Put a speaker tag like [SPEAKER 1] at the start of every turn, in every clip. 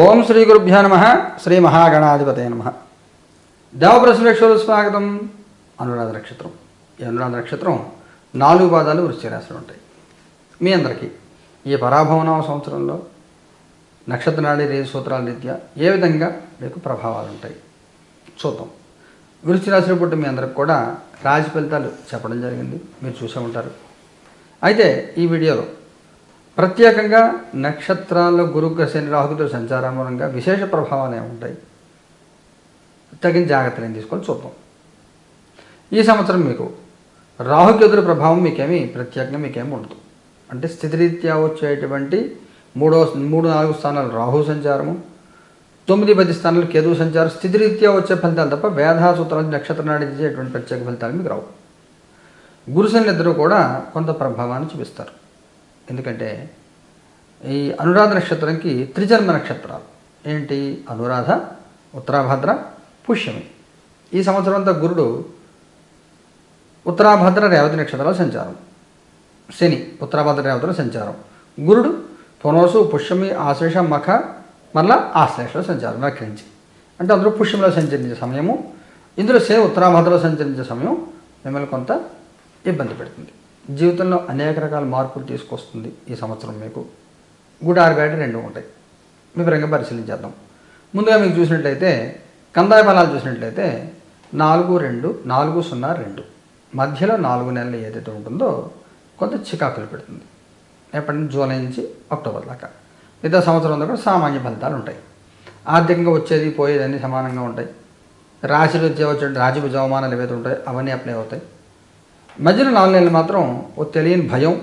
[SPEAKER 1] ఓం శ్రీ గురుభ్యో నమ. శ్రీ మహాగణాధిపతే నమ. దేవప్రశ్నకు స్వాగతం. అనురాధ నక్షత్రం. ఈ అనురాధ నక్షత్రం 4 పాదాలు వృశ్చిక రాశిలో ఉంటాయి. మీ అందరికీ ఈ పరాభవనామ సంవత్సరంలో నక్షత్ర నాడి రేజు సూత్రాల రీత్యా ఏ విధంగా మీకు ప్రభావాలు ఉంటాయి చూద్దాం. వృశ్చిక రాశిలో పుట్టిన మీ అందరికి కూడా రాశి ఫలితాలు చెప్పడం జరిగింది, మీరు చూసే ఉంటారు. అయితే ఈ వీడియోలో ప్రత్యేకంగా నక్షత్రాల్లో గురుగ్రహ శని రాహుకేతుల సంచారం మూలంగా విశేష ప్రభావాలు ఏముంటాయి, తగిన జాగ్రత్తలు ఏం తీసుకొని చూద్దాం. ఈ సంవత్సరం మీకు రాహుకేతుల ప్రభావం ప్రత్యేకంగా మీకేమి ఉండదు. అంటే స్థితిరీత్యా వచ్చేటువంటి 3-4 స్థానాలు రాహు సంచారము, 9-10 స్థానాలు కేతు సంచారం, స్థితిరీత్యా వచ్చే ఫలితాలు తప్ప వేధా సూత్రాలు నక్షత్ర నాడి ఇచ్చేటువంటి ప్రత్యేక ఫలితాలు మీకు రావు. గురుశని ఇద్దరు కూడా కొంత ప్రభావాన్ని చూపిస్తారు. ఎందుకంటే ఈ అనురాధ నక్షత్రంకి త్రిజన్మ నక్షత్రాలు ఏంటి? అనురాధ, ఉత్తరాభద్ర, పుష్యమి. ఈ సంవత్సరం అంతా గురుడు ఉత్తరాభద్ర రేవతి నక్షత్రాల సంచారం, శని ఉత్తరాభద్ర రేవతిలో సంచారం, గురుడు పునోసు, పుష్యమి, ఆశ్లేష, మఖ, మరలా ఆశ్లేషలో సంచారం వ్యాఖ్రించి. అంటే అందులో పుష్యంలో సంచరించే సమయము, ఇందులో శని ఉత్తరాభద్రలో సంచరించే సమయం మిమ్మల్ని కొంత ఇబ్బంది పెడుతుంది. జీవితంలో అనేక రకాల మార్పులు తీసుకొస్తుంది. ఈ సంవత్సరం మీకు గుడ్ ఆర్ బ్యాడ్ 2 ఉంటాయి. వివరంగా పరిశీలించేద్దాం. ముందుగా మీకు చూసినట్లయితే కందాయ ఫలాలు చూసినట్లయితే 4-2-4-0-2 మధ్యలో 4 నెలలు ఏదైతే ఉంటుందో కొంత చికాకులు పెడుతుంది. ఎప్పటి నుంచి జూలై నుంచి అక్టోబర్ దాకా. మిగతా సంవత్సరం అంతా కూడా సామాన్య ఫలితాలు ఉంటాయి. ఆర్థికంగా వచ్చేది పోయేది అన్నీ సమానంగా ఉంటాయి. రాశిలో వచ్చే రాజభుజ అవమానాలు ఏవైతే ఉంటాయో అవన్నీ అప్లై అవుతాయి. మధ్యలో 4 నెలలు మాత్రం ఓ తెలియని భయం,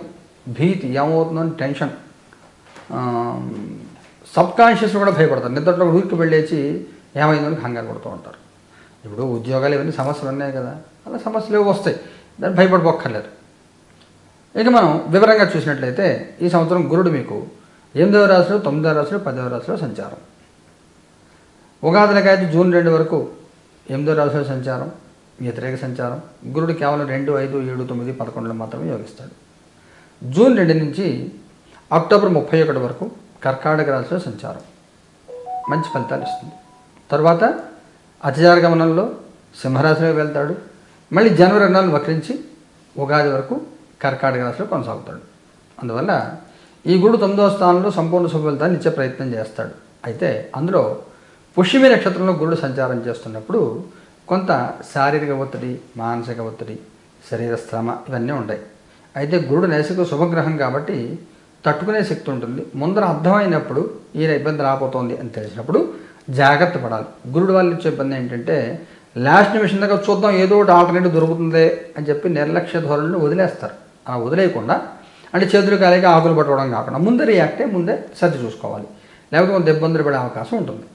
[SPEAKER 1] భీతి, ఏమవుతుందని టెన్షన్, సబ్కాన్షియస్ కూడా భయపడతారు. నిద్రలో ఊరికి వెళ్ళేసి ఏమైందని కంగారు పడుతూ ఉంటారు. ఇప్పుడు ఉద్యోగాలు ఇవన్నీ సమస్యలు ఉన్నాయి కదా, అలా సమస్యలు ఏవో వస్తాయి, దాన్ని భయపడిపోక్కర్లేదు. ఇక మనం వివరంగా చూసినట్లయితే ఈ సంవత్సరం గురుడు మీకు 8వ రాశిలో, 9వ రాశిలో, 10వ రాశిలో సంచారం. ఉగాదిలకైతే జూన్ 2 వరకు 8వ రాశిలో సంచారం, వ్యతిరేక సంచారం. గురుడు కేవలం 2, 5, 7, 9, 11 మాత్రమే యోగిస్తాడు. జూన్ 2 నుంచి అక్టోబర్ 31 వరకు కర్కాటక రాశిలో సంచారం మంచి ఫలితాలు ఇస్తుంది. తర్వాత అతిచార గమనంలో సింహరాశిలో వెళ్తాడు. మళ్ళీ జనవరి 2 వక్రించి ఉగాది వరకు కర్కాటక రాశిలో కొనసాగుతాడు. అందువల్ల ఈ గురుడు 9వ స్థానంలో సంపూర్ణ శుభ ఫలితాన్ని ఇచ్చే ప్రయత్నం చేస్తాడు. అయితే అందులో పుష్యమి నక్షత్రంలో గురుడు సంచారం చేస్తున్నప్పుడు కొంత శారీరక ఒత్తిడి, మానసిక ఒత్తిడి, శరీర శ్రమ ఇవన్నీ ఉంటాయి. అయితే గురుడు నైసిక శుభగ్రహం కాబట్టి తట్టుకునే శక్తి ఉంటుంది. ముందర అర్థమైనప్పుడు ఈయన ఇబ్బంది రాబోతోంది అని తెలిసినప్పుడు జాగ్రత్త పడాలి. గురుడు వాళ్ళు ఇచ్చే ఇబ్బంది ఏంటంటే లాస్ట్ నిమిషం దగ్గర చూద్దాం ఏదో ఒకటి ఆల్టర్నేటివ్ దొరుకుతుంది అని చెప్పి నిర్లక్ష్య ధోరణిని వదిలేస్తారు. అలా వదిలేయకుండా అంటే చేతులు కాలేక ఆకులు పట్టుకోవడం కాకుండా ముందే రియాక్ట్ అయ్యి ముందే సర్ది చూసుకోవాలి. లేకపోతే కొంత ఇబ్బందులు పడే అవకాశం ఉంటుంది.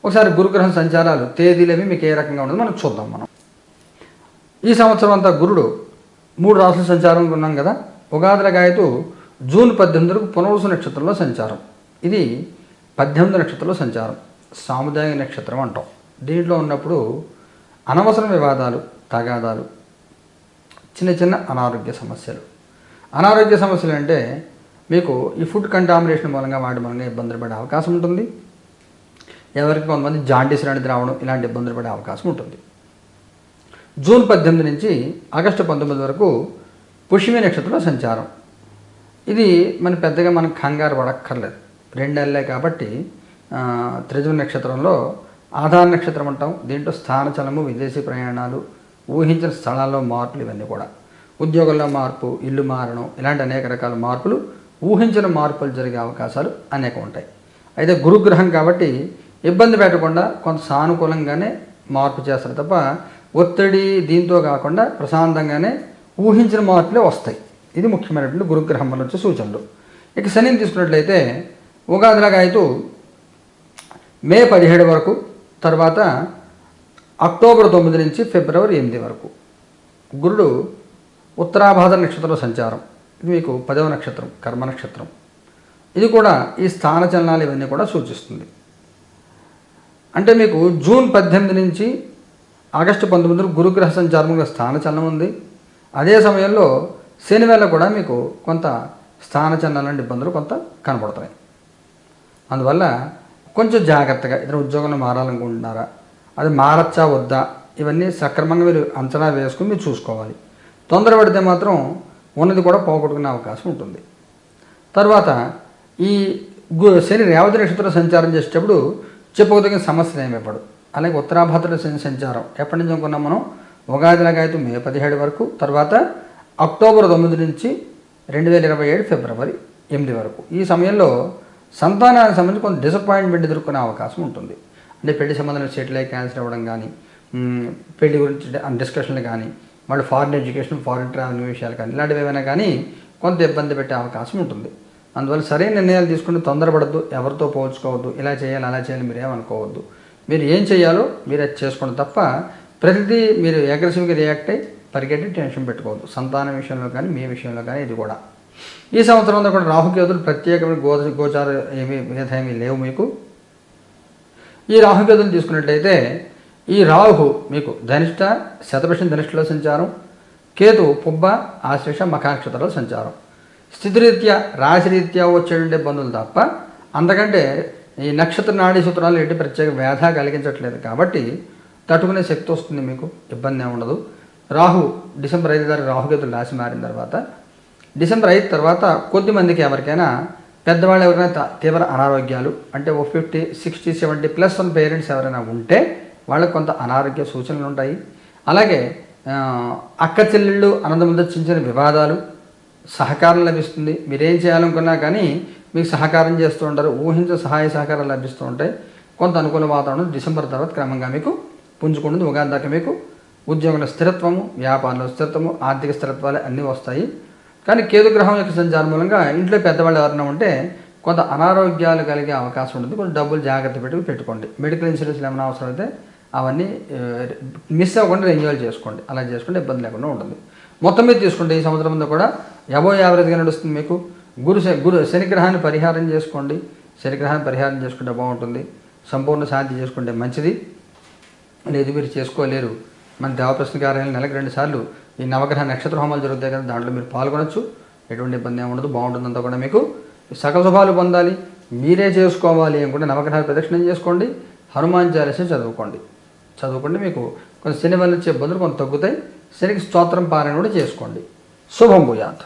[SPEAKER 1] ఒకసారి గురుగ్రహం సంచారాలు తేదీలవి మీకు ఏ రకంగా ఉండదు మనం చూద్దాం. మనం ఈ సంవత్సరం అంతా గురుడు 3 రాశుల సంచారం ఉన్నాం కదా. ఉగాదిల గాయతు జూన్ 18 వరకు పునర్వసు నక్షత్రంలో సంచారం. ఇది 18 నక్షత్రంలో సంచారం, సాముదాయిక నక్షత్రం అంటాం. దీంట్లో ఉన్నప్పుడు అనవసర వివాదాలు, తగాదాలు, చిన్న చిన్న అనారోగ్య సమస్యలు. అనారోగ్య సమస్యలు అంటే మీకు ఈ ఫుడ్ కంటామినేషన్ మూలంగా వాటి మూలంగా ఇబ్బందులు పడే అవకాశం ఉంటుంది. ఎవరికి కొంతమంది జాండీస్ లాంటిది రావడం ఇలాంటి ఇబ్బందులు పడే అవకాశం ఉంటుంది. జూన్ 18 నుంచి ఆగస్టు 19 వరకు పుష్యమి నక్షత్రంలో సంచారం. ఇది పెద్దగా మనం కంగారు పడక్కర్లేదు, 2 నెలలే కాబట్టి. త్రిజువ నక్షత్రంలో ఆధార నక్షత్రం అంటాం. దీంట్లో స్థానచలము, విదేశీ ప్రయాణాలు, ఊహించిన స్థలాల్లో మార్పులు ఇవన్నీ కూడా, ఉద్యోగంలో మార్పు, ఇల్లు మారడం ఇలాంటి అనేక రకాల మార్పులు, ఊహించిన మార్పులు జరిగే అవకాశాలు అనేక ఉంటాయి. అయితే గురుగ్రహం కాబట్టి ఇబ్బంది పెట్టకుండా కొంత సానుకూలంగానే మార్పు చేస్తారు తప్ప ఒత్తిడి దీంతో కాకుండా ప్రశాంతంగానే ఊహించిన మార్పులే వస్తాయి. ఇది ముఖ్యమైనటువంటి గురుగ్రహం వల్ల వచ్చే సూచనలు. ఇక శనిని తీసుకున్నట్లయితే ఉగాదిలాగా అయితే మే 17 వరకు, తర్వాత అక్టోబర్ 9 నుంచి ఫిబ్రవరి 8 వరకు గురుడు ఉత్తరాభాద్ర నక్షత్రంలో సంచారం. ఇది మీకు 10వ నక్షత్రం, కర్మ నక్షత్రం. ఇది కూడా ఈ స్థాన చలనాలు ఇవన్నీ కూడా సూచిస్తుంది. అంటే మీకు జూన్ 18 నుంచి ఆగస్టు 19 గురుగ్రహ సంచారంలో స్థానచలనం ఉంది. అదే సమయంలో శని వేళ కూడా మీకు కొంత స్థానచలనాల ఇబ్బందులు కొంత కనబడుతున్నాయి. అందువల్ల కొంచెం జాగ్రత్తగా ఇతర ఉద్యోగంలో మారాలనుకుంటున్నారా, అది మారచ్చా వద్దా, ఇవన్నీ సక్రమంగా మీరు అంచనా వేసుకుని మీరు చూసుకోవాలి. తొందరపడితే మాత్రం ఉన్నది కూడా పోగొట్టుకునే అవకాశం ఉంటుంది. తర్వాత ఈ శని రేవతి నక్షత్ర సంచారం చేసేటప్పుడు చెప్పుకోదగిన సమస్యలు ఏమి ఇవ్వడు. అలాగే ఉత్తరాభాద్ర శని సంచారం ఎప్పటి నుంచి అనుకున్నాం మనం, ఉగాదిలాగా అయితే మే 17 వరకు, తర్వాత అక్టోబర్ 9 నుంచి 2027 ఫిబ్రవరి 8 వరకు. ఈ సమయంలో సంతానానికి సంబంధించి కొంత డిసప్పాయింట్మెంట్ ఎదుర్కొనే అవకాశం ఉంటుంది. అంటే పెళ్లి సంబంధాలు సెటిల్ అయ్యి క్యాన్సిల్ అవ్వడం కానీ, పెళ్లి గురించి డిస్కషన్లు కానీ, మళ్ళీ ఫారిన్ ఎడ్యుకేషన్, ఫారిన్ ట్రావెలింగ్ విషయాలు కానీ, ఇలాంటివి ఏమైనా కానీ కొంత ఇబ్బంది పెట్టే అవకాశం ఉంటుంది. అందువల్ల సరైన నిర్ణయాలు తీసుకుంటే తొందరపడద్దు, ఎవరితో పోల్చుకోవద్దు, ఇలా చేయాలి అలా చేయాలి మీరు ఏమనుకోవద్దు. మీరు ఏం చేయాలో మీరు అది చేసుకోండి తప్ప ప్రతిదీ మీరు అగ్రెసివ్గా రియాక్ట్ అయ్యి పరిగెట్టి టెన్షన్ పెట్టుకోవద్దు. సంతానం విషయంలో కానీ మీ విషయంలో కానీ ఇది కూడా. ఈ సంవత్సరం అంతా కూడా రాహుకేతులు ప్రత్యేకమైన గోచార ఏమీ లేవు మీకు. ఈ రాహుకేతులు తీసుకున్నట్లయితే ఈ రాహు మీకు ధనిష్ట శతభిషం ధనిష్టలో సంచారం, కేతు పుబ్బ ఆశ్లేష మఖ నక్షత్రాల సంచారం. స్థితిరీత్యా రాశిరీత్యా వచ్చేటువంటి ఇబ్బందులు తప్ప అంతకంటే ఈ నక్షత్ర నాడీ సూత్రాలు ఎట్టి ప్రత్యేక వ్యాధ కలిగించట్లేదు కాబట్టి తట్టుకునే శక్తి వస్తుంది, మీకు ఇబ్బంది ఏమి ఉండదు. రాహు డిసెంబర్ 5 తారీఖు రాహుకేతులు రాశి మారిన తర్వాత డిసెంబర్ 5 తర్వాత కొద్దిమందికి ఎవరికైనా పెద్దవాళ్ళు ఎవరైనా తీవ్ర అనారోగ్యాలు అంటే 50, 60, 70+ ఉన్న పేరెంట్స్ ఎవరైనా ఉంటే వాళ్ళకి కొంత అనారోగ్య సూచనలు ఉంటాయి. అలాగే అక్క చెల్లెళ్ళు అనంతమంది చిన్న చిన్న వివాదాలు, సహకారం లభిస్తుంది. మీరేం చేయాలనుకున్నా కానీ మీకు సహకారం చేస్తూ ఉంటారు, ఊహించే సహాయ సహకారాలు లభిస్తూ ఉంటాయి. కొంత అనుకూల వాతావరణం డిసెంబర్ తర్వాత క్రమంగా మీకు పుంజుకుంటుంది. ఉగాది దాకా మీకు ఉద్యోగంలో స్థిరత్వము, వ్యాపారంలో స్థిరత్వము, ఆర్థిక స్థిరత్వాలు అన్నీ వస్తాయి. కానీ కేతుగ్రహం యొక్క సంచారం మూలంగా ఇంట్లో పెద్దవాళ్ళు ఎవరైనా ఉంటే కొంత అనారోగ్యాలు కలిగే అవకాశం ఉంటుంది. కొంచెం డబ్బులు జాగ్రత్త పెట్టుకోండి. మెడికల్ ఇన్సూరెన్స్లు ఏమైనా అవసరం అయితే అవన్నీ మిస్ అవ్వకుండా రెన్యువల్ చేసుకోండి. అలా చేసుకుంటే ఇబ్బంది లేకుండా ఉంటుంది. మొత్తం మీద తీసుకుంటే ఈ సంవత్సరం అంతా కూడా అబోవ్ యావరేజ్గా నడుస్తుంది మీకు. శనిగ్రహాన్ని పరిహారం చేసుకోండి. శనిగ్రహాన్ని పరిహారం చేసుకుంటే బాగుంటుంది. సంపూర్ణ శాంతి చేసుకుంటే మంచిది. లేదు మీరు చేసుకోలేరు, మన దేవప్రశ్న కార్యాలయం నెలకు 2 సార్లు ఈ నవగ్రహ నక్షత్ర హోమాలు జరుగుతాయి కదా, దాంట్లో మీరు పాల్గొనొచ్చు. ఎటువంటి ఇబ్బంది ఏమి ఉండదు, బాగుంటుందంతా కూడా మీకు. సకల శుభాలు పొందాలి, మీరే చేసుకోవాలి అనుకుంటే నవగ్రహాలు ప్రదక్షిణం చేసుకోండి. హనుమాన్ చాలీసా చదువుకోండి. మీకు కొంచెం శని వల్ల వచ్చే ఇబ్బందులు కొంత తగ్గుతాయి. శనికి స్తోత్రం పారాయణ కూడా చేసుకోండి. శుభం భూయాత్.